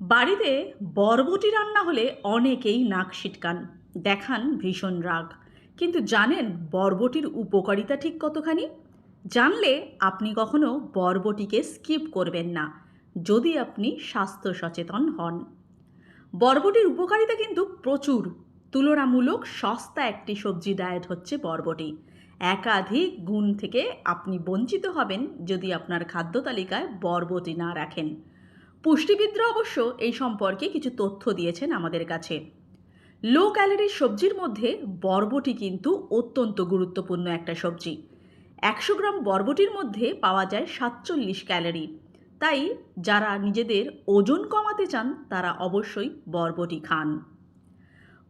বাড়িতে বরবটি রান্না হলে অনেকেই নাক সিটকান, দেখান ভীষণ রাগ। কিন্তু জানেন বরবটির উপকারিতা ঠিক কতখানি? জানলে আপনি কখনো বরবটিকে স্কিপ করবেন না, যদি আপনি স্বাস্থ্য সচেতন হন। বরবটির উপকারিতা কিন্তু প্রচুর। তুলনামূলক সস্তা একটি সবজি ডায়েট হচ্ছে বরবটি। একাধিক গুণ থেকে আপনি বঞ্চিত হবেন যদি আপনার খাদ্য তালিকায় বরবটি না রাখেন। পুষ্টিবিদরা অবশ্য এই সম্পর্কে কিছু তথ্য দিয়েছেন আমাদের কাছে। লো ক্যালোরির সবজির মধ্যে বরবটি কিন্তু অত্যন্ত গুরুত্বপূর্ণ একটা সবজি। 100 গ্রাম বরবটির মধ্যে পাওয়া যায় 47 ক্যালোরি। তাই যারা নিজেদের ওজন কমাতে চান তারা অবশ্যই বরবটি খান।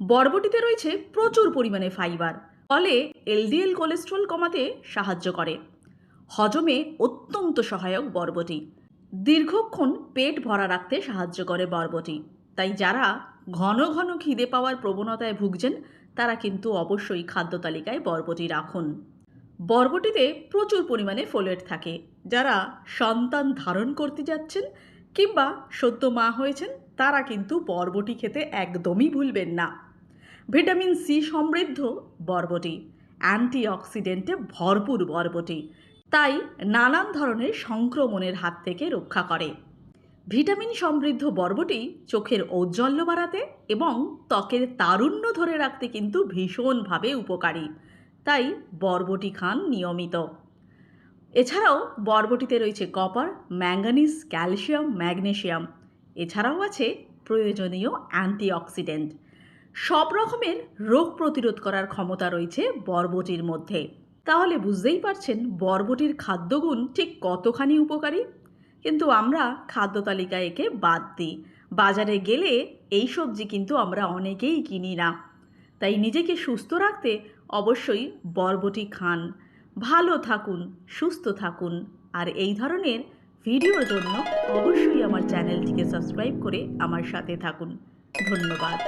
বরবটিতে রয়েছে প্রচুর পরিমাণে ফাইবার, ফলে এলডিএল কোলেস্ট্রল কমাতে সাহায্য করে। হজমে অত্যন্ত সহায়ক বরবটি। দীর্ঘক্ষণ পেট ভরা রাখতে সাহায্য করে বরবটি। তাই যারা ঘন ঘন খিদে পাওয়ার প্রবণতায় ভুগছেন তারা কিন্তু অবশ্যই খাদ্য তালিকায় বরবটি রাখুন। বরবটিতে প্রচুর পরিমাণে ফোলেট থাকে। যারা সন্তান ধারণ করতে যাচ্ছেন কিংবা সদ্য মা হয়েছেন তারা কিন্তু বরবটি খেতে একদমই ভুলবেন না। ভিটামিন সি সমৃদ্ধ বরবটি, অ্যান্টিঅক্সিডেন্টে ভরপুর বরবটি, তাই নানান ধরনের সংক্রমণের হাত থেকে রক্ষা করে। ভিটামিন সমৃদ্ধ বরবটি চোখের ঔজ্জ্বল্য বাড়াতে এবং ত্বকের তারুণ্য ধরে রাখতে কিন্তু ভীষণভাবে উপকারী। তাই বরবটি খান নিয়মিত। এছাড়াও বরবটিতে রয়েছে কপার, ম্যাঙ্গানিজ, ক্যালসিয়াম, ম্যাগনেসিয়াম। এছাড়াও আছে প্রয়োজনীয় অ্যান্টিঅক্সিডেন্ট। সব রকমের রোগ প্রতিরোধ করার ক্ষমতা রয়েছে বরবটির মধ্যে। তাহলে বুঝতেই পারছেন বরবটির খাদ্যগুণ ঠিক কতখানি উপকারী। কিন্তু আমরা খাদ্য তালিকায় একে বাদ দিই। বাজারে গেলে এই সবজি কিন্তু আমরা অনেকেই কিনি না। তাই নিজেকে সুস্থ রাখতে অবশ্যই বরবটি খান। ভালো থাকুন, সুস্থ থাকুন। আর এই ধরনের ভিডিওর জন্য অবশ্যই আমার চ্যানেলটিকে সাবস্ক্রাইব করে আমার সাথে থাকুন। ধন্যবাদ।